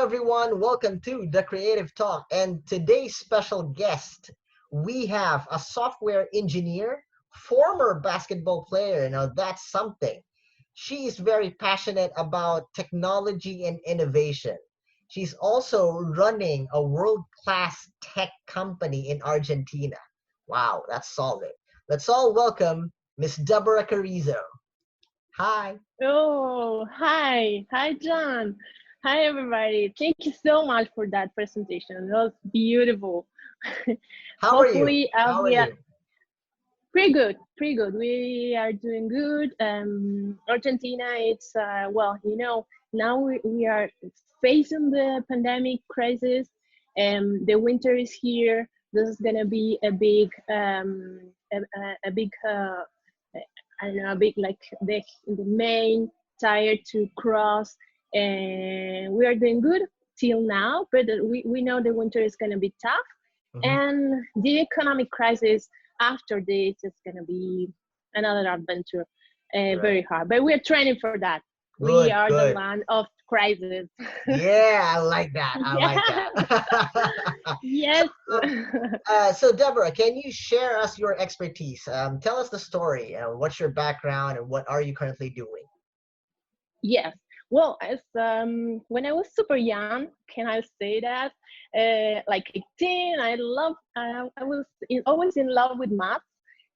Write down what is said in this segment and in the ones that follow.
everyone. Welcome to the Creative Talk. And today's special guest, we have a software engineer, former basketball player. Now, that's something. She is very passionate about technology and innovation. She's also running a world-class tech company in Argentina. Wow, that's solid. Let's all welcome Miss Deborah Carrizo. Hi. Oh, hi. Hi, John. Hi, everybody. Thank you so much for that presentation. That was beautiful. How are you? Hopefully, How are we are you? pretty good. Pretty good. We are doing good. Argentina, it's, now we are facing the pandemic crisis, and the winter is here. This is going to be a big I don't know, a big like the main tire to cross, and we are doing good till now. But we know the winter is going to be tough, Mhm. and the economic crisis after this is going to be another adventure, Right. very hard. But we are training for that. We Good, are the good. land of crisis. Yeah, I like that. I like Yeah. that. So, Yes. um, so Deborah, can you share us your expertise? Tell us the story. What's your background and what are you currently doing? Yes. Well, as when I was super young, can I say that? Like 18, I was always in love with math,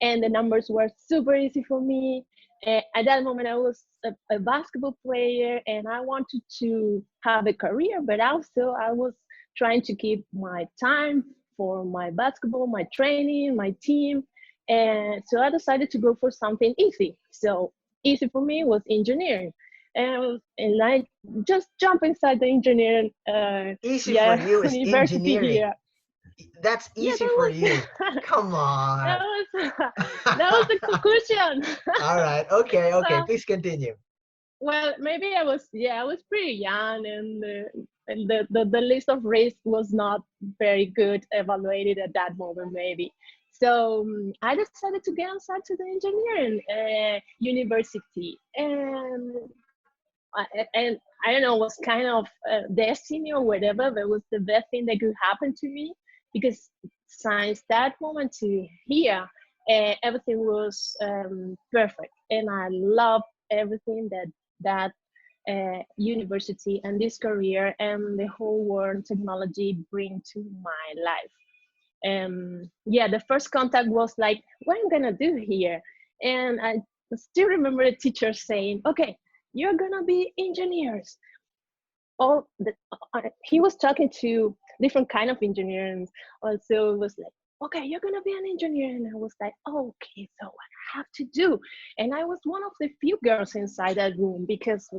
and the numbers were super easy for me. At that moment, I was a basketball player, and I wanted to have a career, but also I was trying to keep my time for my basketball, my training, my team, and so I decided to go for something easy. So easy for me was engineering, and I just jump inside the engineering Easy for yeah you is university engineering. here. That's Yeah, easy for you. Come that on. was that was the conclusion. All right. Okay, okay. Well, Please continue. well, maybe I was pretty young, and the list of risk was not very good evaluated at that moment, maybe. So I decided to get inside to the engineering university, and I don't know, was kind of destiny or whatever, but it was the best thing that could happen to me, because since that moment to here, everything was perfect, and I love everything that university and this career and the whole world technology bring to my life. Yeah, the first contact was like, what I'm gonna do here? And I still remember the teacher saying, okay, you're gonna be engineers. He was talking to different kind of engineers. Also, it was like, okay, you're gonna be an engineer. And I was like, oh, okay, so what I have to do? And I was one of the few girls inside that room, because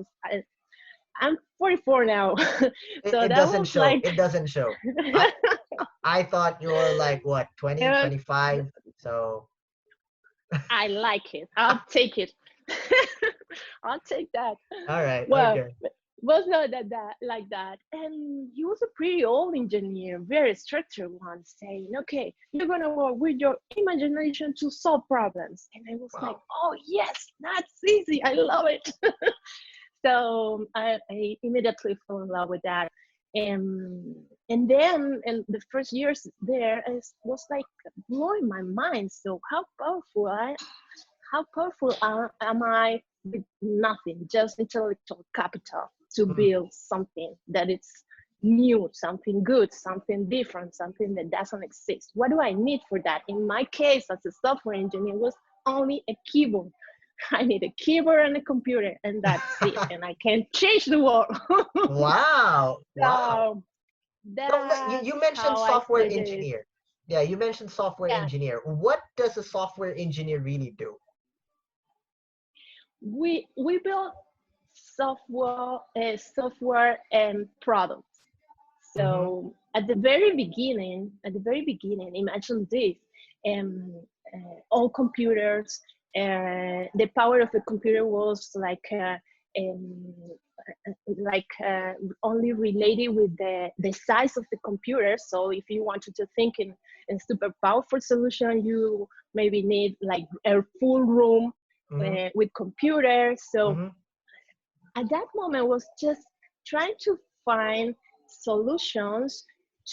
I'm 44 now. So It that doesn't was show. like It doesn't show. I I thought you were like what, 20, uh, 25. So, I like it. I'll take it. I'll take that. all right. Well, Okay. was not that like that. And he was a pretty old engineer, very structured one, saying, okay, you're gonna work with your imagination to solve problems. And I was like, Wow. oh yes, that's easy. I love it. So I immediately fell in love with that. And then in the first years there, it was like blowing my mind. So how powerful am I with nothing, just intellectual capital to Mhm. build something that is new, something good, something different, something that doesn't exist? What do I need for that? In my case, as a software engineer, was only a keyboard. I need a keyboard and a computer, and that's it. And I can change the world. Wow. Wow. So So that's you mentioned how I software started. engineer. Yeah, you mentioned software Yeah, engineer. What does a software engineer really do? we build software and products. Mm-hmm. So at the very beginning, imagine this: um, all computers. The power of the computer was um, only related with the size of the computer. So if you wanted to think in super powerful solution, you maybe need like a full room Mm-hmm. with computers. So Mm-hmm. at that moment, I was just trying to find solutions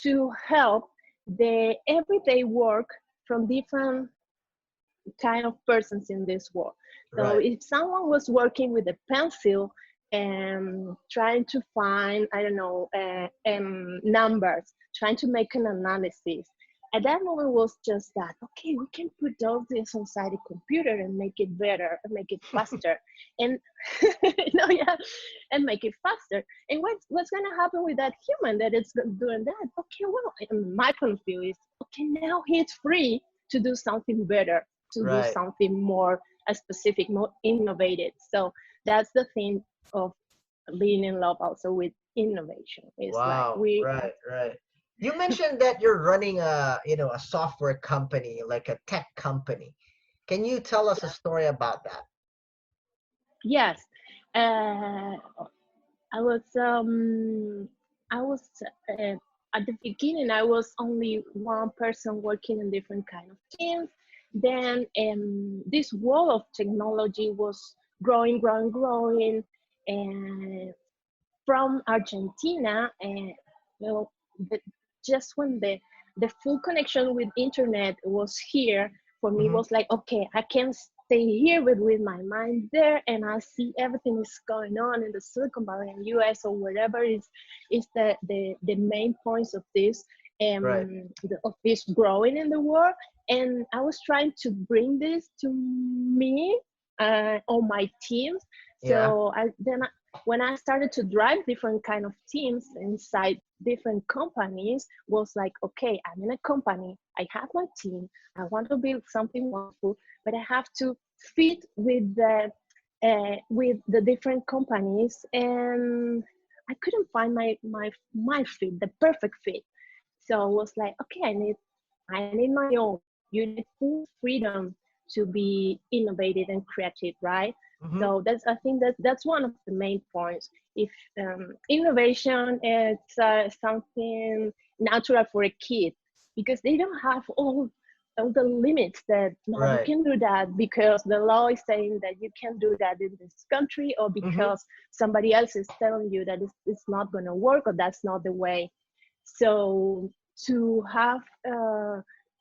to help the everyday work from different kind of persons in this world. So Right. if someone was working with a pencil and trying to find, I don't know, numbers, trying to make an analysis, at that moment was just that, okay, we can put all this inside a computer and make it better, and make it faster. And yeah, and make it faster. And what's gonna happen with that human that is doing that? Okay, well, my point of view is, okay, now he's free to do something better, to do Right. something more specific, more innovative. So that's the thing of being in love also with innovation. It's like Wow. we Right. Right. You mentioned that you're running a software company, like a tech company. Can you tell us a story about that? yes, uh, I was I was uh, at the beginning I was only one person working in different kind of teams. Then this world of technology was growing, and from Argentina, and well, the, just when the full connection with internet was here, for me Hmm. was like, okay, I can stay here with my mind there, and I see everything is going on in the Silicon Valley and US or wherever is the main points of this Right. of this growing in the world. And I was trying to bring this to me on my teams. Yeah. So when I started to drive different kind of teams inside different companies, was like, okay, I'm in a company, I have my team, I want to build something wonderful, but I have to fit with the different companies, and I couldn't find my fit, the perfect fit. So I was like, okay, I need my own. You need full freedom to be innovative and creative, right? Hmm. So I think that's one of the main points. If innovation is something natural for a kid, because they don't have all the limits that no, you Right. can do that because the law is saying that you can do that in this country, or Hmm. because somebody else is telling you that it's not going to work, or that's not the way. So to have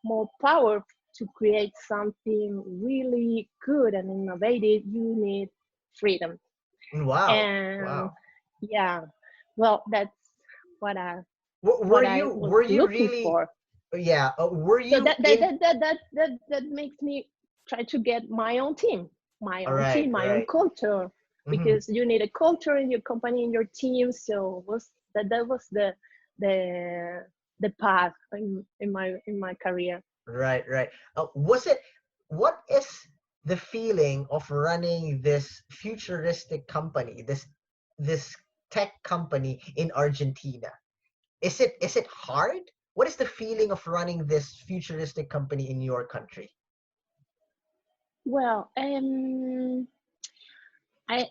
more power to create something really good and innovative, you need freedom. Wow. And Wow. yeah, well, that's what I Were what I you was were you looking really? for. Yeah. Were So you in? that makes me try to get All right. my own Right. culture, Hmm. because you need a culture in your company, in your team. So was that was the the path in my career. Right. Right. Was it? What is the feeling of running this futuristic company, this tech company in Argentina? Is it hard? What is the feeling of running this futuristic company in your country? Well, I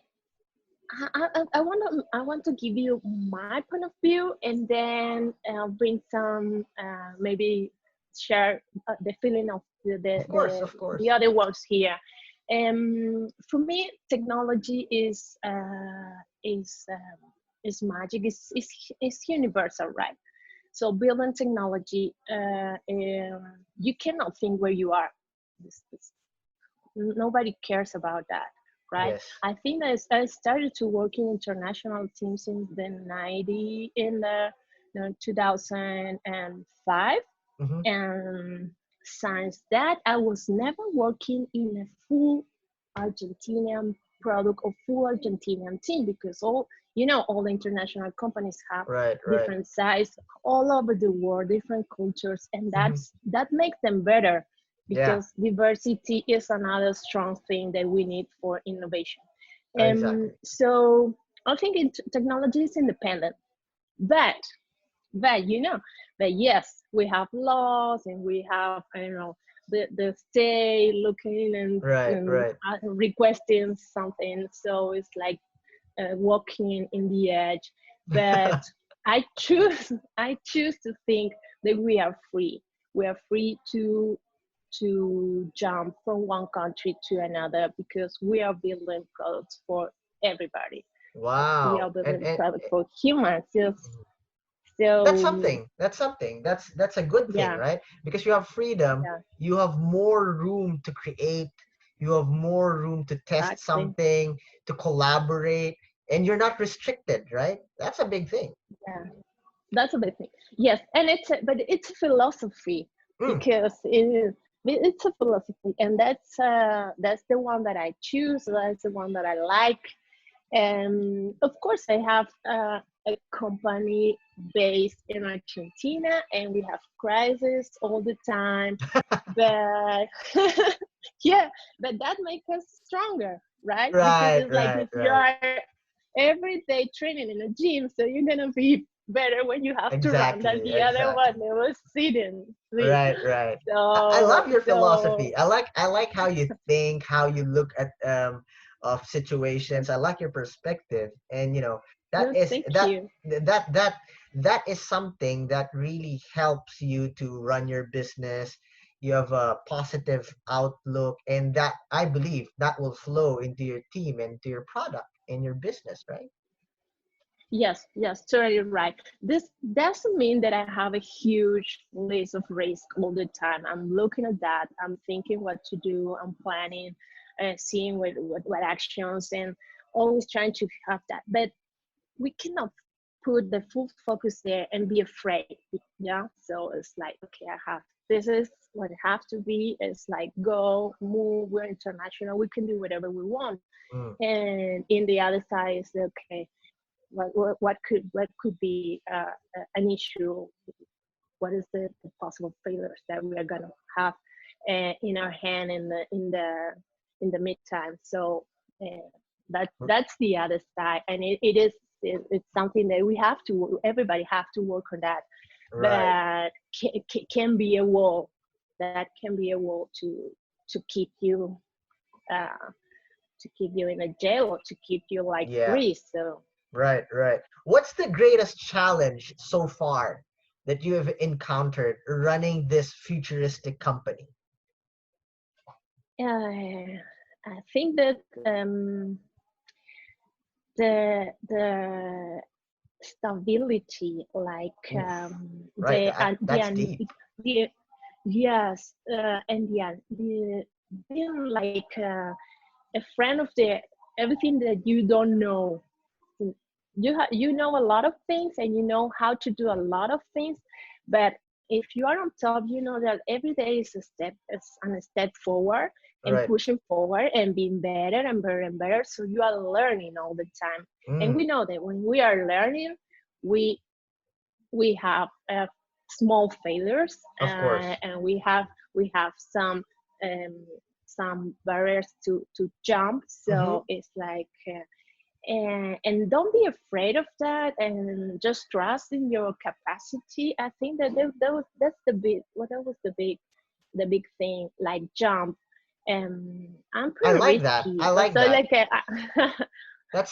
I want to give you my point of view, and then bring some maybe share the feeling of Of course. Of the course. other ones here. For me, technology is magic. Is universal, right? So building technology, you cannot think where you are. Nobody cares about that, right? Yes. I think that I started to work in international teams in the 90 in the 2005, Hmm. and since that I was never working in a full Argentinian product or full Argentinian team, because all the international companies have Right. Right. different size all over the world, different cultures, and Hmm. that makes them better, Yeah. because diversity is another strong thing that we need for innovation. Exactly. So I think technology is independent, but but but yes, we have laws, and we have, I don't know, the state looking Right. and Right. requesting something. So it's like walking in the edge. But I choose to think that we are free. We are free to jump from one country to another, because we are building products for everybody. We are Wow. And building and products for humans. Yes. That's So something. That's a good thing, yeah, right? Because you have freedom, yeah, you have more room to create, you have more room to test exactly. something, to collaborate, and you're not restricted, right? That's a big thing. Yeah, that's a big thing. Yes, and but it's a philosophy, Mm, because it's a philosophy, and that's the one that I choose. That's the one that I like. And of course, I have a company based in Argentina, and we have crisis all the time. But yeah, but that makes us stronger, right? Because right, it's like right, if you right. are every day training in a gym, so you're gonna be better when you have to run than Exactly, the other one exactly. that was sitting. See, Right, right. I so love your so philosophy. I like how you think, how you look at of situations. I like your perspective, and that no, is thank that you. that that that is something that really helps you to run your business. You have a positive outlook, and that I believe that will flow into your team and to your product and your business, right? Yes, yes, totally right. This doesn't mean that I have a huge list of risk all the time. I'm looking at that. I'm thinking what to do. I'm planning, seeing what actions, and always trying to have that. But we cannot put the full focus there and be afraid. Yeah. So it's like, okay, I have this is what it have to be. It's like go, move, we're international, we can do whatever we want. Mm, And in the other side is okay, what could be an issue, what is the possible failures that we are going to have in our hand in the midtime. So uh, that's the other side, and it's something that we have to everybody have to work on that. right. But can be a wall, that can be a wall to keep you uh, in a jail, or to keep you like Yeah. free. So Right, right. What's the greatest challenge so far that you have encountered running this futuristic company? I think that the stability, like Oof. Right, that's deep. the yes, and yeah, the being like a friend of the everything that you don't know. You know a lot of things, and you know how to do a lot of things, but if you are on top, you know that every day is a step forward, and Right. pushing forward and being better and better and better. So you are learning all the time, and Mm, we know that when we are learning, we we have small failures, of course. and we have um, some barriers to jump. Hmm. So it's like and don't be afraid of that, and just trust in your capacity. I think that's the big thing, like jump. I'm I pretty like that. risky, I but like so that. like yeah, That's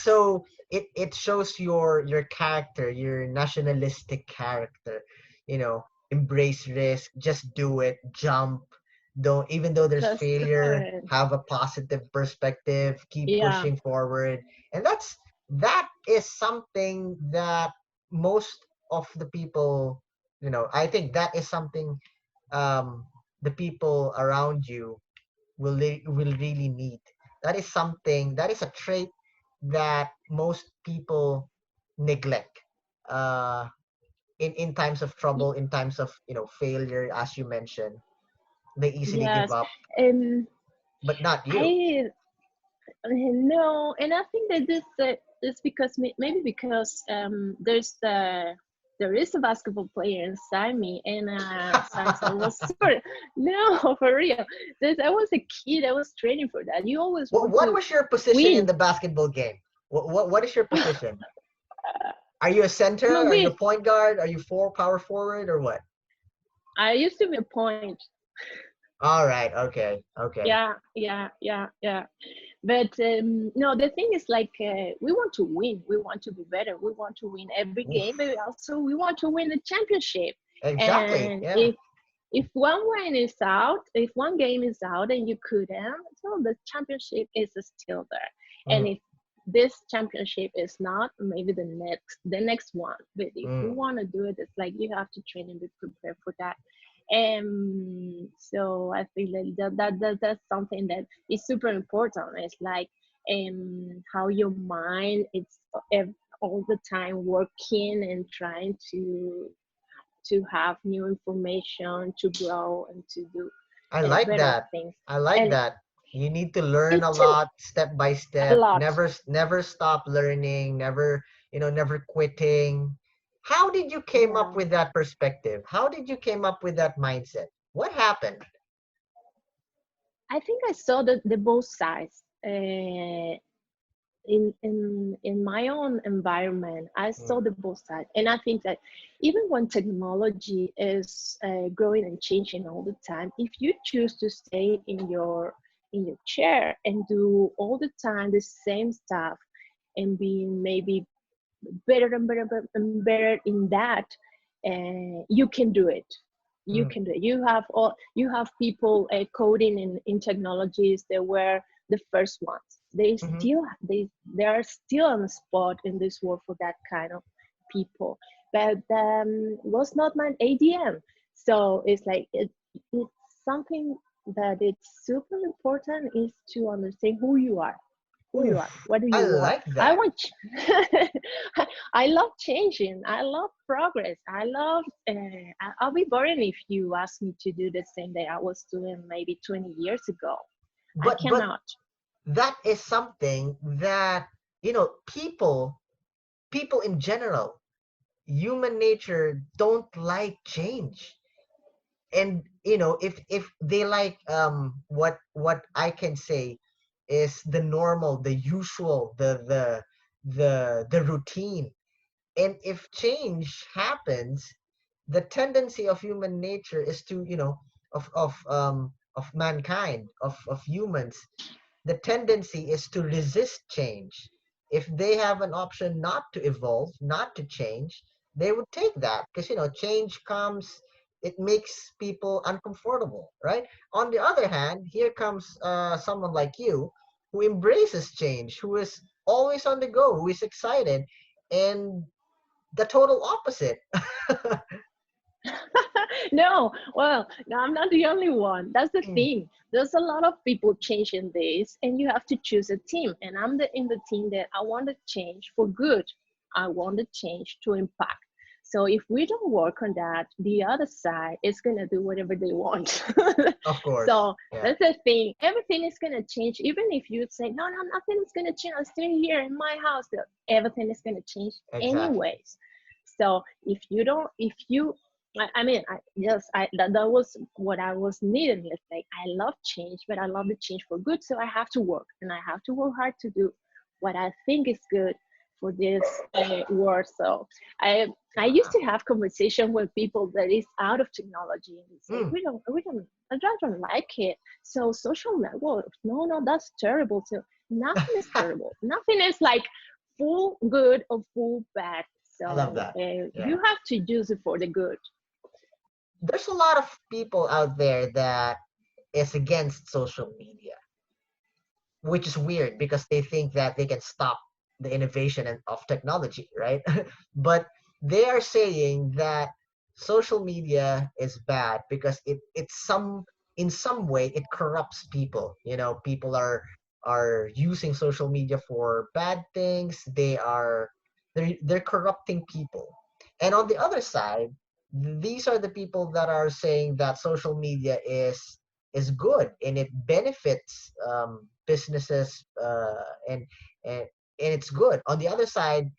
so it shows your character, your nationalistic character. Embrace risk, just do it, jump. Don't even though there's that's failure, correct. have a positive perspective, keep Yeah, pushing forward. And that is something that most of the people, I think that is something um the people around you will really need. That is something, that is a trait that most people neglect uh, in times of trouble, in times of failure, as you mentioned. They easily give yes, up, and but not you. I no, and I think that this is because maybe because there is a basketball player inside me, and since I was super no for real, since I was a kid, I was training for that. You always what, want what to was your position in win. the basketball game? What is your position? Are you a center? I'm a Are you win. a point guard? Are you power forward or what? I used to be a point. All right. Okay. Okay. Yeah. But no, the thing is like we want to win. We want to be better. We want to win every game, Oof. but also we want to win the championship. Exactly. And Yeah. if one win is out, if one game is out and you couldn't, so the championship is still there. And Mm. this championship is not maybe the next one, but if you Mm. want to do it, it's like you have to train and be prepared for that. So I think that's something that is super important. It's like how your mind it's all the time working and trying to have new information, to grow and to do I like better that. things. I like And that. You need to learn a it's an, lot step by a step. lot. Never stop learning, never quitting. How did you came up Yeah, with that perspective? How did you came up with that mindset? What happened? I think I saw the both sides. In my own environment, I saw Mm, the both sides, and I think that even when technology is growing and changing all the time, if you choose to stay in your chair and do all the time the same stuff and being maybe better and better in that, you can do it. You mm, can do it. You have people coding in technologies that were the first ones. mhm. They are still on the spot in this world for that kind of people. But was not my ADM. So it's like it's something that it's super important is to understand who you are. Oof, What do I you want? like I that. want. I love changing. I love progress. I love. I'll be boring if you ask me to do the same that I was doing maybe 20 years ago. I But cannot. that is something that, people in general, human nature don't like change. And if they like, what I can say is the normal, the usual, the routine. And if change happens, the tendency of human nature is to, of mankind, of humans, the tendency is to resist change. If they have an option not to evolve, not to change, they would take that, because change comes, it makes people uncomfortable, right? On the other hand, here comes someone like you, who embraces change, who is always on the go, who is excited, and the total opposite. No, well, no, I'm not the only one. That's the Mm, thing. There's a lot of people changing this, and you have to choose a team. And I'm in the team that I want to change for good. I want to change to impact. So if we don't work on that, the other side is gonna do whatever they want. of course. So Yeah, that's the thing. Everything is gonna change. Even if you say no, no, nothing is gonna change. I'm still here in my house. Everything is gonna change exactly. anyways. So if you don't, if you I mean, that was what I was needing. It's like I love change, but I love the change for good. So I have to work, and I have to work hard to do what I think is good for this world. So I used to have conversation with people that is out of technology, and they say Mm. we don't I don't like it. So social networks, no, no, that's terrible. So nothing is terrible. Nothing is like full good or full bad. I love So that. Yeah. you have to use it for the good. There's a lot of people out there that is against social media, which is weird because they think that they can stop the innovation of technology, right? But they are saying that social media is bad because it's some in some way it corrupts people. People are using social media for bad things. They're corrupting people. And on the other side, these are the people that are saying that social media is good and it benefits businesses, and and it's good. On the other side,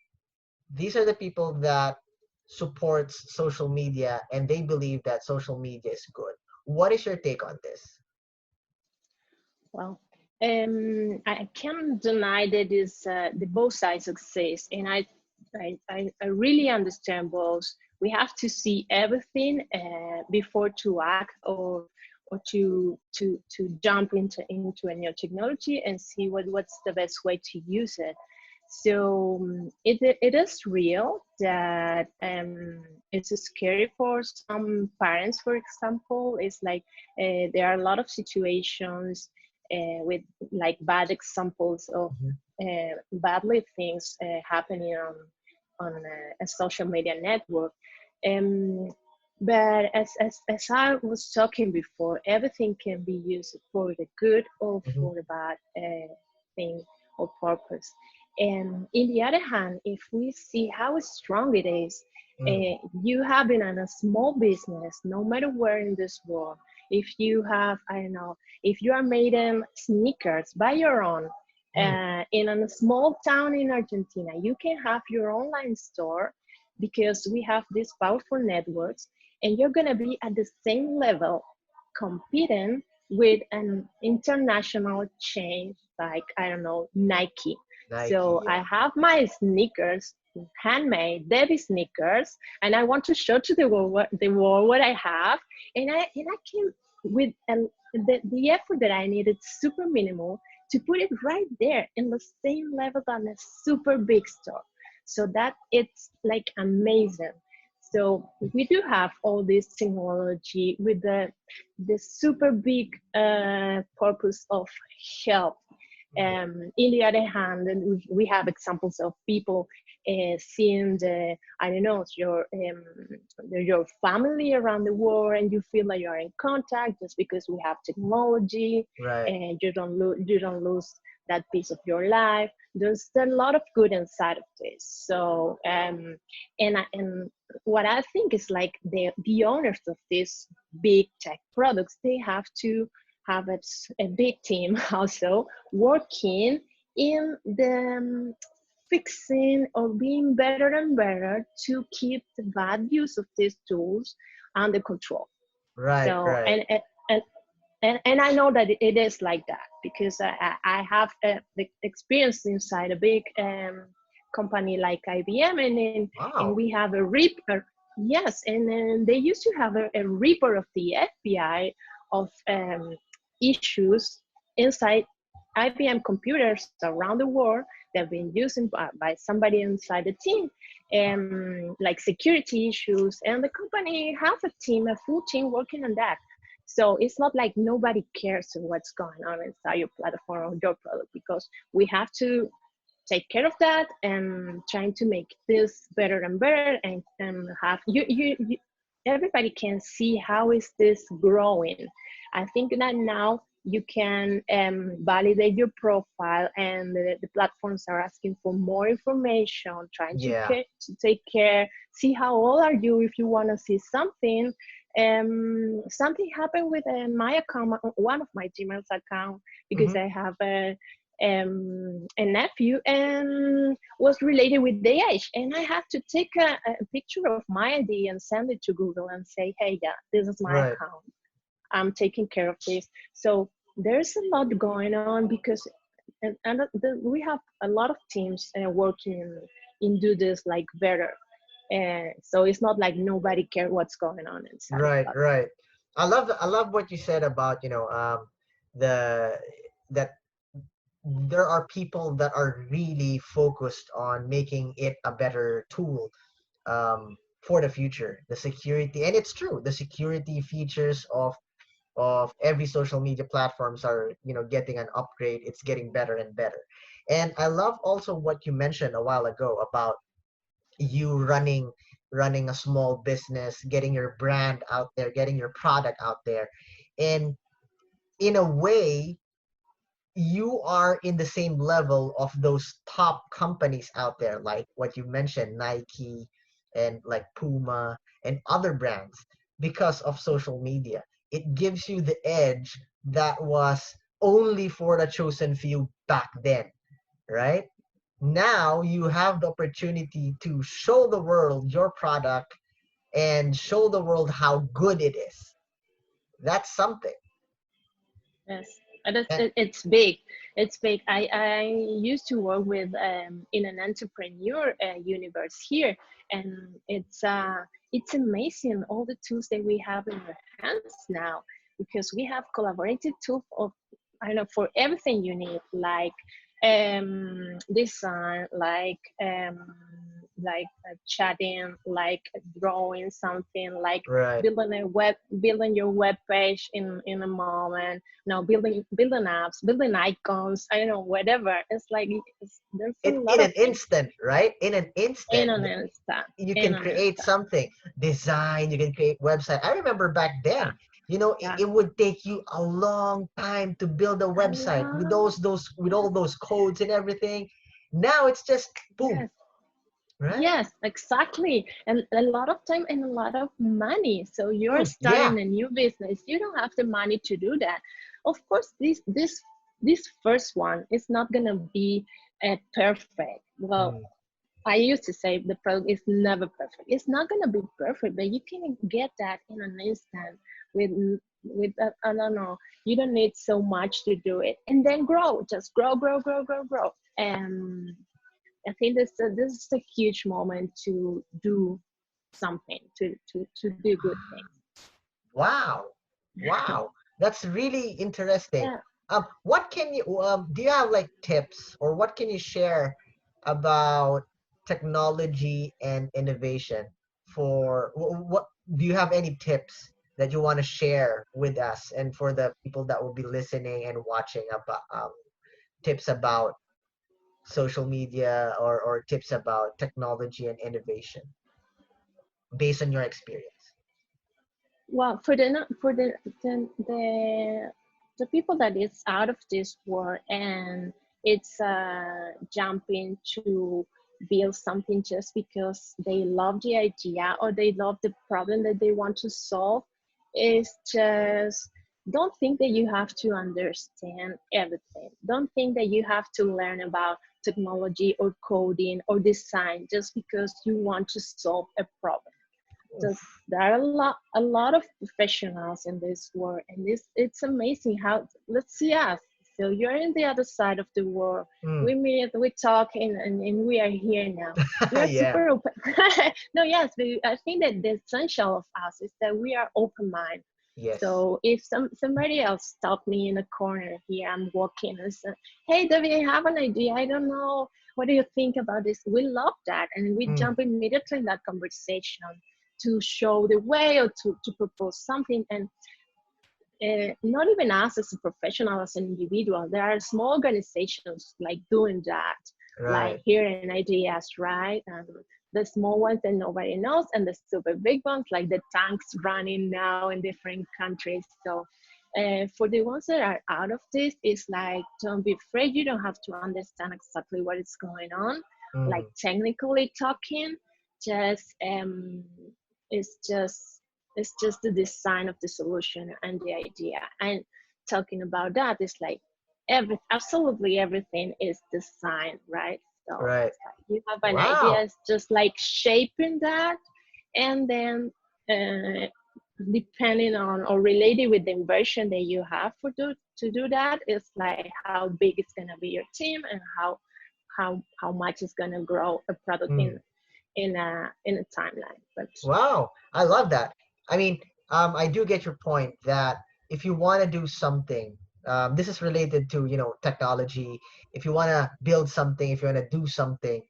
these are the people that supports social media and they believe that social media is good. What is your take on this? Well, I can't deny that is the both sides exist, and I really understand both. We have to see everything before to act or to jump into a new technology and see what's the best way to use it. So it is real that it's scary for some parents, for example. It's like there are a lot of situations with like bad examples of Mhm. badly things happening on a social media network. Um, but as I was talking before, everything can be used for the good or Mhm. for the bad thing or purpose. And in the other hand, if we see how strong it is, Mm. you having a small business, no matter where in this world, if you have, I don't know, if you are making sneakers by your own, Mm. in a small town in Argentina, you can have your online store because we have these powerful networks, and you're going to be at the same level competing with an international chain like, I don't know, Nike. Nike, So yeah. I have my sneakers, handmade Debbie sneakers, and I want to show to the world what I have, and I came with the effort that I needed, super minimal, to put it right there in the same level than a super big store. So that it's like amazing. So we do have all this technology with the super big purpose of help. Mhm. In the other hand, and we have examples of people seeing the, I don't know, your family around the world, and you feel like you're in contact just because we have technology, Right. and you don't lose that piece of your life. There's a lot of good inside of this. So and what I think is like the owners of these big tech products, they have to have a big team also working in the fixing or being better and better to keep the bad use of these tools under control. Right. So Right. and and I know that it is like that because I have the experience inside a big company like IBM, and Wow. we have a Reaper. Yes, and then they used to have a Reaper of the FBI of issues inside IBM computers around the world that have been used by somebody inside the team, like security issues. And the company has a team, a full team working on that. So it's not like nobody cares what's going on inside your platform or your product, because we have to take care of that and trying to make this better and better, and have you everybody can see how is this growing. I think that now you can validate your profile, and the platforms are asking for more information, trying Yeah. to take care, see how old are you if you want to see something. Something happened with my account, one of my Gmail's account, because Hmm. I have a nephew and was related with the age, and I have to take a picture of my ID and send it to Google and say, hey, yeah, this is my Right. account, I'm taking care of this. So there's a lot going on because we have a lot of teams working in do this like better. So it's not like nobody cares what's going on inside of Right. that. Right. I love what you said about the that there are people that are really focused on making it a better tool for the future, the security. And it's true, the security features of every social media platforms are getting an upgrade. It's getting better and better. And I love also what you mentioned a while ago about you running a small business, getting your brand out there, getting your product out there. And in a way, you are in the same level of those top companies out there, like what you mentioned, Nike and like Puma and other brands, because of social media. It gives you the edge that was only for the chosen few back then, right? Now you have the opportunity to show the world your product and show the world how good it is. That's something. Yes, and And it's big. It's big. I used to work with in an entrepreneur universe here, and it's amazing all the tools that we have in our hands now, because we have collaborative tools of, I don't know, for everything you need, like design, like chatting, like drawing something, like Right. building your web page in a moment. No, building apps, building icons. I don't know, whatever. It's like there's a In lot of an things instant, right? In an in instant, an instant. you In can an create instant. something, design, you can create website. I remember back Yeah, then, yeah. it would take you a long time to build a A website with lot. those with all Yes, those codes and everything. Now it's just boom, yes. right? Yes, exactly. And a lot of time and a lot of money. So you're Yeah. starting a new business. You don't have the money to do that. Of course, this first one is not gonna be perfect. Well, Mm. I used to say the product is never perfect. It's not gonna be perfect, but you can get that in an instant with I don't know. You don't need so much to do it, and then grow. Just grow, grow, grow, grow, grow. And I think this is a huge moment to do something, to do good things. Wow. Wow. That's really interesting. Yeah. What can you do you have like tips, or what can you share about technology and innovation for what do you have any tips that you want to share with us and for the people that will be listening and watching about tips about social media, or tips about technology and innovation based on your experience? Well, for the people that is out of this world and it's jumping to build something just because they love the idea or they love the problem that they want to solve, is just don't think that you have to understand everything. Don't think that you have to learn about technology or coding or design just because you want to solve a problem. Just Oof. there are a lot of professionals in this world, and it's amazing how, let's see us. So you're in the other side of the world. Mm. We meet, we talk, and we are here now. We are Yeah. super open. No, yes, but I think that the essential of us is that we are open minded. Yes. So if somebody else stopped me in a corner here, I'm walking and say, "Hey, David, I have an idea. I don't know. What do you think about this?" We love that, and we Mm. jump immediately in that conversation to show the way or to propose something. And not even us as a professional, as an individual, there are small organizations like doing that, like Right. hearing ideas, right? And the small ones that nobody knows, and the super big ones like the tanks running now in different countries. So for the ones that are out of this, it's like, don't be afraid. You don't have to understand exactly what is going on, like Mm. technically talking. Just it's just it's just the design of the solution and the idea. And talking about that is like absolutely everything is design, right? So Right. it's like you have an idea, Wow. it's just like shaping that, and then uh, depending on or related with the inversion that you have to do that, it's like how big it's gonna be your team and how much it's gonna grow a product Mm. in a timeline. But Wow. I love that. I mean, I do get your point that if you want to do something, this is related to, technology. If you want to build something, if you want to do something,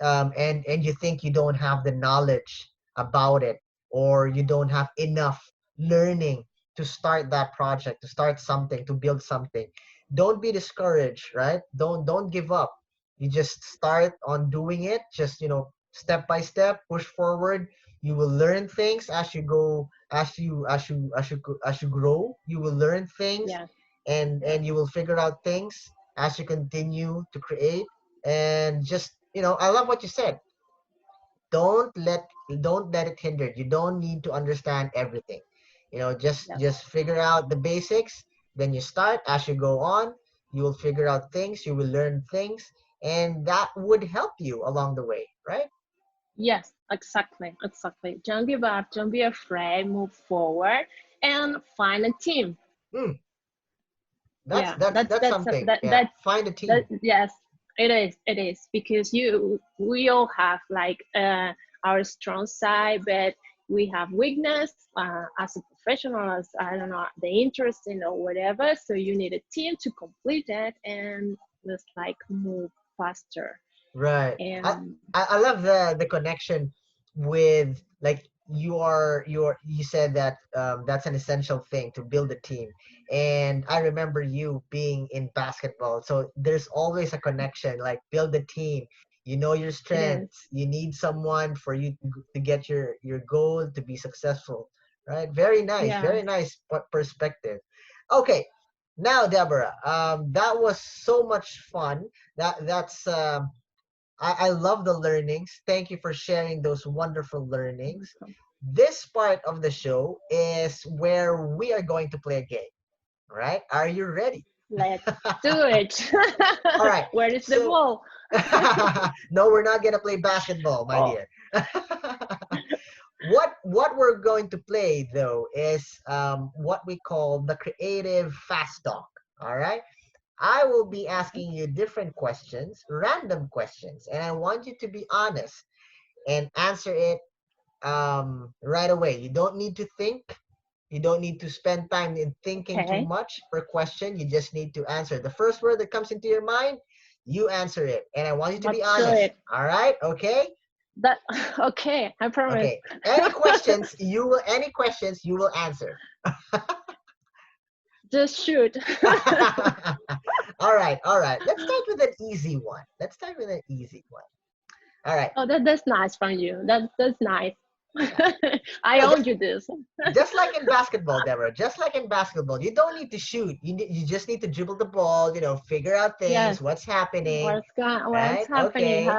and you think you don't have the knowledge about it, or you don't have enough learning to start that project, to start something, to build something, don't be discouraged, right? Don't give up. You just start on doing it, just step by step, push forward. You will learn things as you go, as you grow. You will learn things, yeah, yeah. and you will figure out things as you continue to create. And just, I love what you said. Don't let it hinder you. Don't need to understand everything. just Yeah. just figure out the basics. Then you start. As you go on, you will figure out things, you will learn things, and that would help you along the way, right? Yes, exactly, exactly. Don't give up, don't be afraid, move forward and find a team. Hmm. that's Yeah, that's that's something. Yeah, that's find a that team. yes, it is because we all have like our strong side, but we have weakness as a professional, as I don't know, the interest in or whatever. So you need a team to complete that and just like move faster. Right. And I love the connection with like you said that that's an essential thing to build a team. And I remember you being in basketball. So there's always a connection, like build a team. You know your yes, strengths. You need someone for you to get your goal to be successful. Right? Very nice. Very yes. nice perspective. Okay. Now, Deborah, that was so much fun. I love the learnings. Thank you for sharing those wonderful learnings. This part of the show is where we are going to play a game. All right? Are you ready? Let's do it. All right. Where is the So, ball? no, we're not gonna play basketball, my Oh, dear. What we're going to play though is what we call the creative fast talk. All right. I will be asking you different questions, random questions, and I want you to be honest and answer it right away. You don't need to think. You don't need to spend time in thinking too okay. much per question. You just need to answer. The first word that comes into your mind, you answer it. And I want you to be Let's do honest. it. All right? Okay? That okay, I promise. Okay. Any questions you will answer. Just shoot. All right, all right. Let's start with an easy one. Let's start with an easy one. All right. Oh, that's nice from you. That's nice. Yeah. I Yeah, owned you this. just like in basketball, Deborah. Just like in basketball, you don't need to shoot. You just need to dribble the ball. Figure out things, Yes. what's happening, What's right? happening? Okay.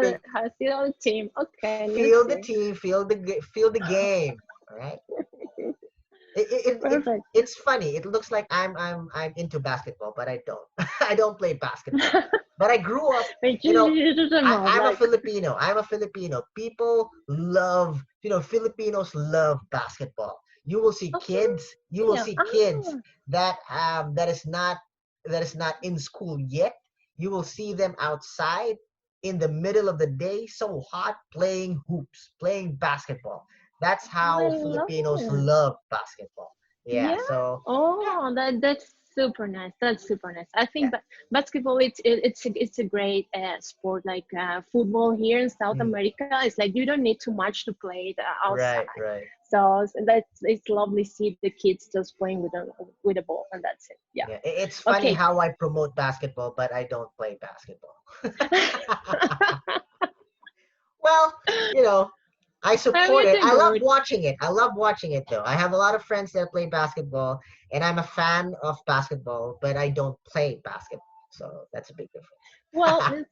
Fi- How's the other team? Okay, let's Feel the see. team, feel the game. All right. It Perfect. it's funny. It looks like I'm into basketball, but I don't. I don't play basketball. But I grew up. Wait, You know, you do the most I'm a like Filipino. I'm a Filipino. People love, Filipinos love basketball. You will see okay. kids. You will see kids Ah, that is not in school yet. You will see them outside in the middle of the day, so hot, playing hoops, playing basketball. That's I how love Filipinos it. love basketball. Yeah. Yeah. So yeah. Oh, that's super nice. That's super nice. I Yeah. think basketball it's a great sport. Like football here in South Mm, America, it's like you don't need too much to play it right. outside. Right. So that's it's lovely to see the kids just playing with a ball, and that's it. Yeah. Yeah. It's funny Okay. how I promote basketball, but I don't play basketball. Well, you know, I I'm support it. getting I love good. watching it. I love watching it though. I have a lot of friends that play basketball, and I'm a fan of basketball, but I don't play basketball. So that's a big Well, difference.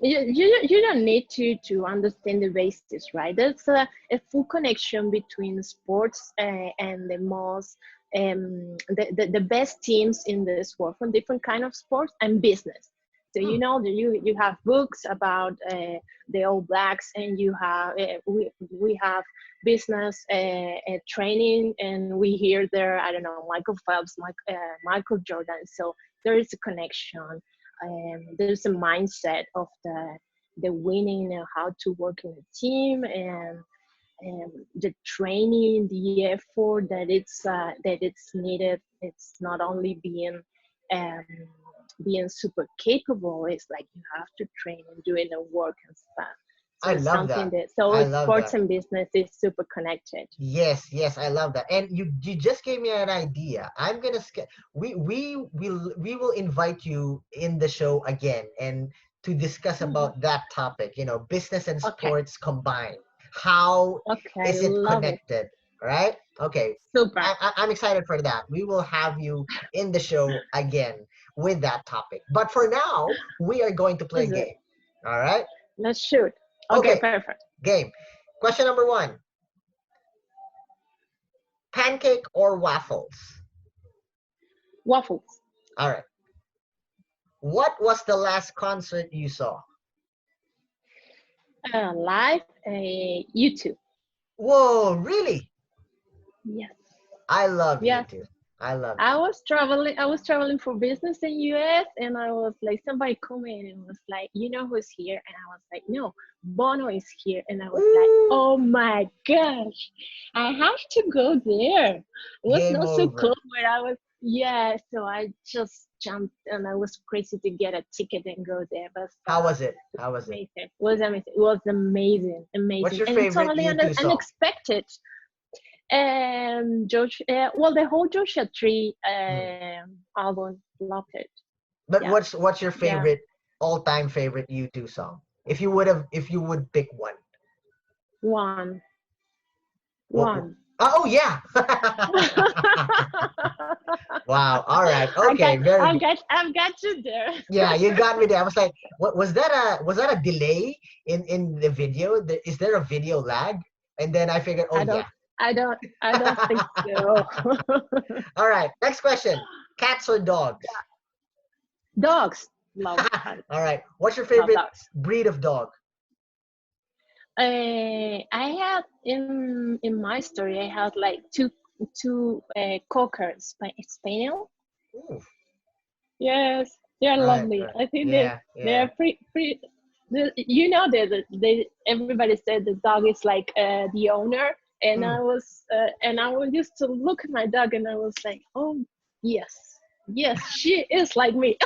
you don't need to understand the basis, right? There's a full connection between sports and the most the best teams in this world from different kind of sports and business. So Hmm. you have books about the All Blacks, and you have we have business training, and we hear there I don't know Michael Phelps, Michael Jordan. So there is a connection. There's a mindset of the winning and how to work in a team, and the training, the effort that it's needed. It's not only um, being super capable. It's like you have to train and doing the work and stuff. So I it's love something that. that so I love sports that. and business is super connected. Yes, yes, I love that. And you just gave me an idea. I'm gonna we will invite you in the show again and to discuss Hmm. about that topic, business and Okay, sports combined. How okay, is it love it. connected? Right? Okay. Super. I'm excited for that. We will have you in the show again with that topic. But for now, we are going to play a Let's do it. game. All right? Let's shoot. Okay, Okay, perfect. game. Question number one. Pancake or waffles? Waffles. All right. What was the last concert you saw? Live, YouTube. Whoa, really? Yes, I love you yes. too. I love I you. was traveling. I was traveling for business in US, and I was like, somebody come in and was like, you know who's here? And I was like, no, Bono is here. And I was like, Ooh, oh my gosh, I have to go there. It was game not so close over. where I was. Yeah, so I just jumped and I was crazy to get a ticket and go there. But How was it? How was it? amazing. It was amazing. It was amazing, What's amazing, your and favorite totally U2 song? unexpected. George, well, the whole Joshua Tree Hmm. album, loved it. But Yeah, what's your yeah, favorite all-time favorite U2 song? If you would pick one. one, What? one. Oh yeah. Wow. All right. Okay. Very good. I've got you there. Yeah, you got me there. I was like, what was that a delay in the video? Is there a video lag? And then I figured, oh I don't, yeah. I don't think so. All right. Next question. Cats or dogs? Dogs, love cats, All right. What's your love favorite dogs. breed of dog? I had in my story, I had like two cocker spaniel. Ooh, Yes, they're right, lovely. right. I think Yeah, they're yeah. pretty. You know, they everybody said the dog is like the owner, Mm, and I was used to look at my dog and I was like, oh yes, yes, she is like me.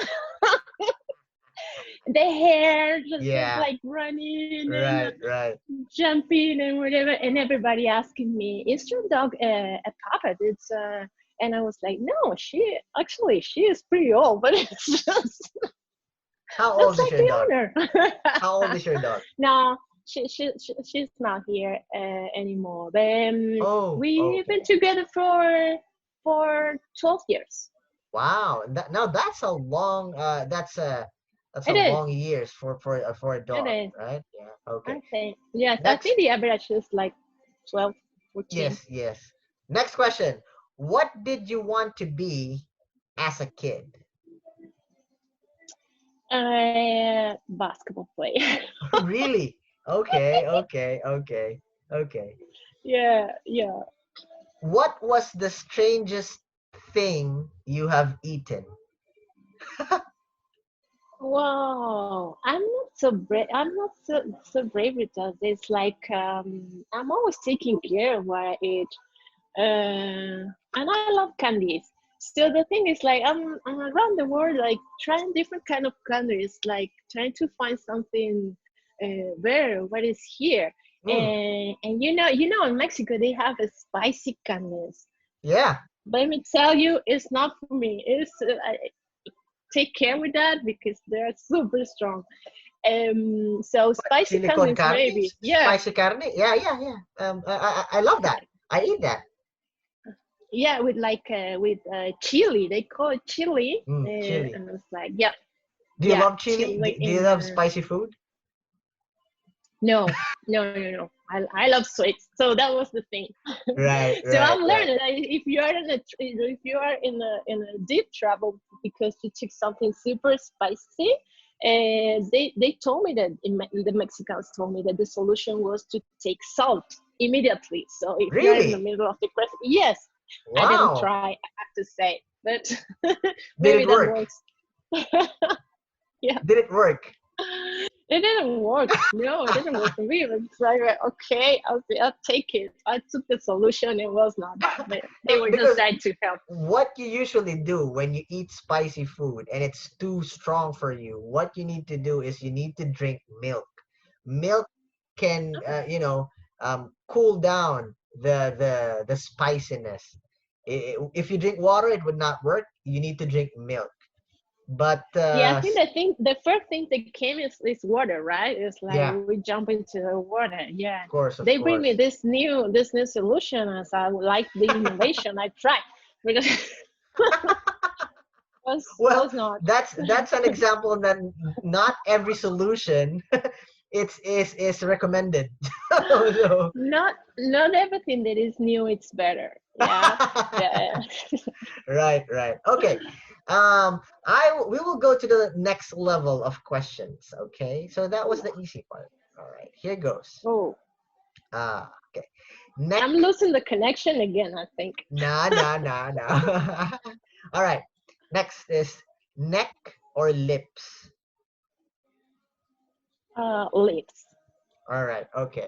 The hair just yeah. like running and Right, right. jumping and whatever, and everybody asking me, "Is your dog a puppet?" And I was like, "No, she is pretty old, but it's just How that's old is like your the dog? How old owner." is your dog? No, she's not here anymore. But Oh, we've okay. been together for 12 years. Wow. Now that's a It is. long years for a It dog, is. right? Yeah. Okay. I think yes. I Next. think the average is like 12, 14. Yes, yes. Next question. What did you want to be as a kid? Basketball player. Really? Okay, okay, okay, okay. Yeah, yeah. What was the strangest thing you have eaten? Wow, I'm not so brave. I'm not so brave with that. It's like I'm always taking care of what I eat, and I love candies. So the thing is, like, I'm around the world, like trying different kind of candies, like trying to find something better. What is here? Mm, And in Mexico they have a spicy candies. yeah. But let me tell you, it's not for me. Take care with that because they're super strong. So spicy Chili con candies, carne? maybe. Yeah, Spicy carne? Yeah, yeah, yeah. I love that. I eat that. yeah, with chili. They call it chili, Chili. and it's like, yeah, Do you yeah, love chili? chili Do you in love spicy food? no, no, no, no. I love sweets, so that was the thing. Right, So right, I'm right. learning that if you are in a deep trouble because you took something super spicy, and they told me that the Mexicans told me that the solution was to take salt immediately. So if you are in the Really? middle of the crisis, yes, I didn't Wow. try. I have to say, but Did maybe it that work? works. Yeah. Did it work? It didn't work. No, it didn't work for me. It was like, okay, I'll take it. I took the solution. It was not that. They No, were just because trying to help. what you usually do when you eat spicy food and it's too strong for you, what you need to do is you need to drink milk. Milk can, cool down the spiciness. If you drink water, it would not work. You need to drink milk. But Yeah, I think the first thing that came is water, right? It's like yeah, we jump into the water. Yeah. of course, of They bring me course. this new solution as I like the innovation. I try because Well, was not. that's an example that not every solution is recommended. So, Not everything that is new it's better. Yeah. Yeah. right, right. Okay. We will go to the next level of questions. Okay. So that was the easy part. All right. Here goes. Oh, Okay. Neck. I'm losing the connection again, I think. Nah, nah, nah, nah. All right. Next is neck or lips. Lips. All right. Okay.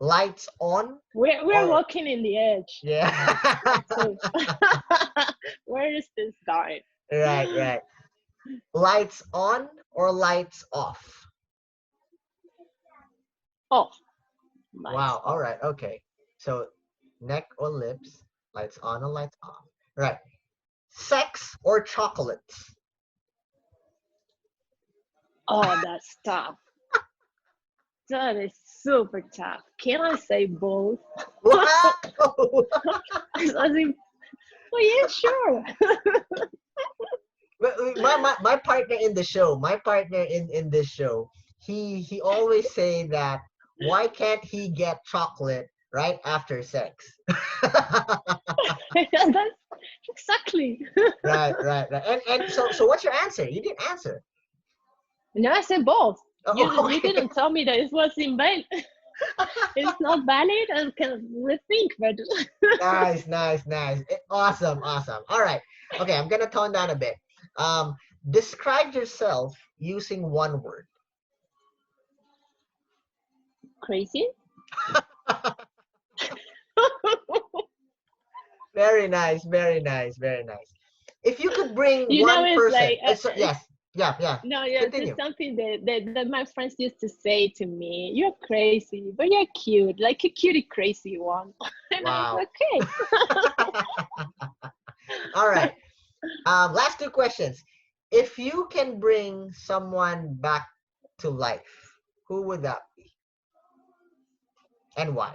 lights on, We're or walking in the edge. yeah. So where is this going? Right, right. Lights on or lights off? Off. Lights Wow. All off. right. Okay. So neck or lips, lights on or lights off. Right. Sex or chocolates? Oh, that's tough. That is super tough. Can I say both? Wow. I think, oh yeah, sure. My partner in the show, my partner in this show, he always say that why can't he get chocolate right after sex? That's exactly. Right, right, right. And so what's your answer? You didn't answer. No, I said both. Oh, You okay. didn't tell me that it was in vain. It's not valid. I can rethink, but Nice, nice, nice. Awesome, awesome. All right. Okay, I'm gonna tone down a bit. Um, describe yourself using one word. crazy. Very nice, very nice, very nice. If you could bring You know, one it's person, like yes, yeah, yeah. no, yes, it's Continue. something that my friends used to say to me. You're crazy, but you're cute, like a cutie crazy one. And I was Wow. like, All okay. right. Last two questions. If you can bring someone back to life, who would that be and why?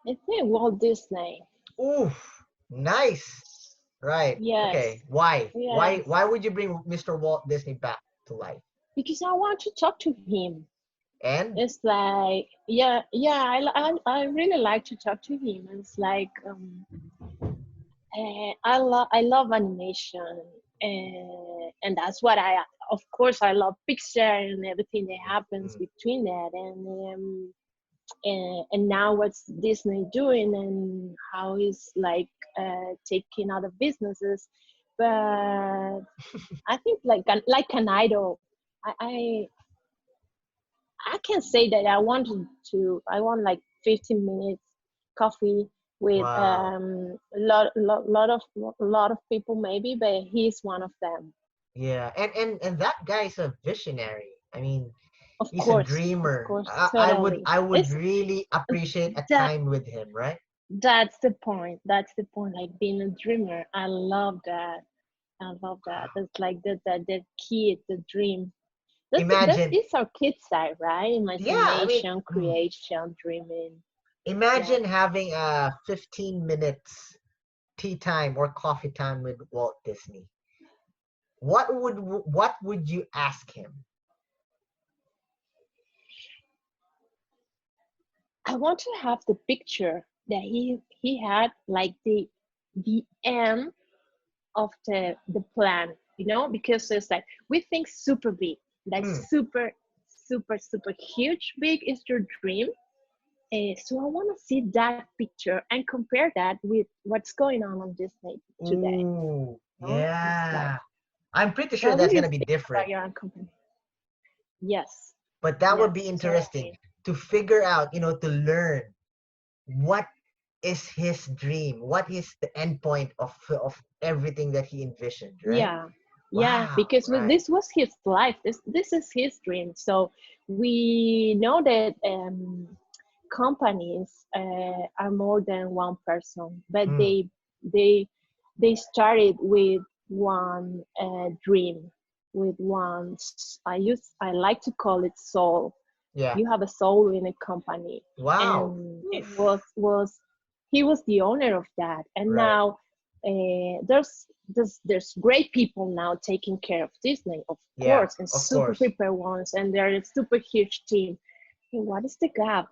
I think Walt Disney. Oof, nice. Right. Yes, Okay. Why? Why? yes, Why would you bring Mr. Walt Disney back to life? because I want to talk to him. And It's like, yeah, I really like to talk to him. It's like, I love animation, and that's what of course, I love Pixar and everything that happens mm, between that, and now what's Disney doing and how he's like taking other businesses, but I think like an idol. I, I I can say that I want like 15 minutes coffee with wow. lot of people maybe, but he's one of them. Yeah. And that guy is a visionary. I mean, he's a Of dreamer. course, totally. I would It's really appreciate a that time with him, right? that's the point. That's the point. Like being a dreamer, I love that. I love that. Wow. That's like that kid, the dream. That Imagine, is our kid side, right? yeah, I mean, Imagination, creation, dreaming. Yeah. imagine having a 15 minutes tea time or coffee time with Walt Disney. What would you ask him? I want to have the picture that he had, like the end of the plan, because it's like we think super big, like Mm, super huge big is your dream. So I want to see that picture and compare that with what's going on Disney today. ooh, It's like, yeah. I'm pretty sure what that's would you gonna be think about different, your own company? Yes, but that would yes, be interesting totally. to figure out, to learn what is his dream, what is the end point of everything that he envisioned, right? Yeah, yeah, Wow, because right. this was his life. This is his dream. So we know that companies are more than one person, but Mm, they they started with one dream, with one. I like to call it soul. yeah. You have a soul in a company, Wow. and it Oof. was he was the owner of that, and Right. now there's great people now taking care of Disney, of Yeah, course, and of super course. prepared ones, and they're a super huge team. Hey, what is the gap?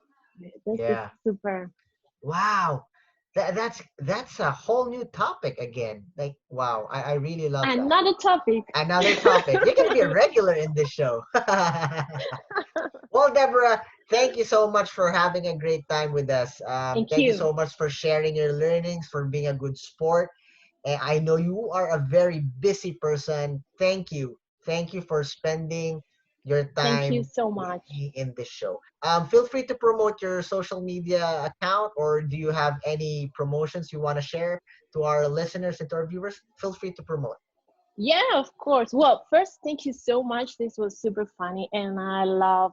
This is Yeah. super. Wow. That's a whole new topic again. Like, wow, I really love that. Another topic. Another topic. You're gonna be a regular in this show. Well, Deborah, thank you so much for having a great time with us. Thank Thank you you. so much for sharing your learnings, for being a good sport. And I know you are a very busy person. Thank you. Thank you for spending your Thank you time so with much. me in this show. Feel free to promote your social media account, or do you have any promotions you want to share to our listeners and to our viewers? Feel free to promote. Yeah, of course. Well, first, thank you so much. This was super funny, and I love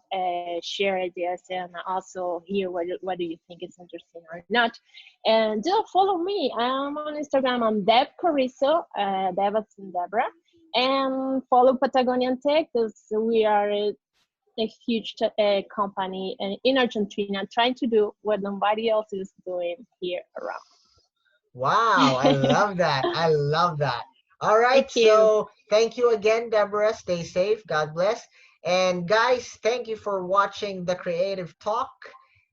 share ideas and also hear what do you think is interesting or not. And do follow me. I'm on Instagram. I'm Deb Carrizo, Deb as in Deborah, and follow Patagonian Tech because we are a huge company in Argentina trying to do what nobody else is doing here Wow, I around. love that. I love that. All right, Thank you. so thank you again, Deborah. Stay safe. God bless. And guys, thank you for watching the Creative Talk.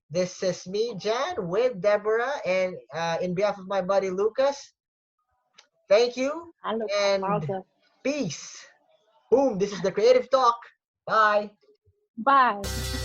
This is me, Jan, with Deborah, and in behalf of my buddy Lucas, thank you Hello, and Carlos. peace. Boom, this is the Creative Talk. Bye. Bye.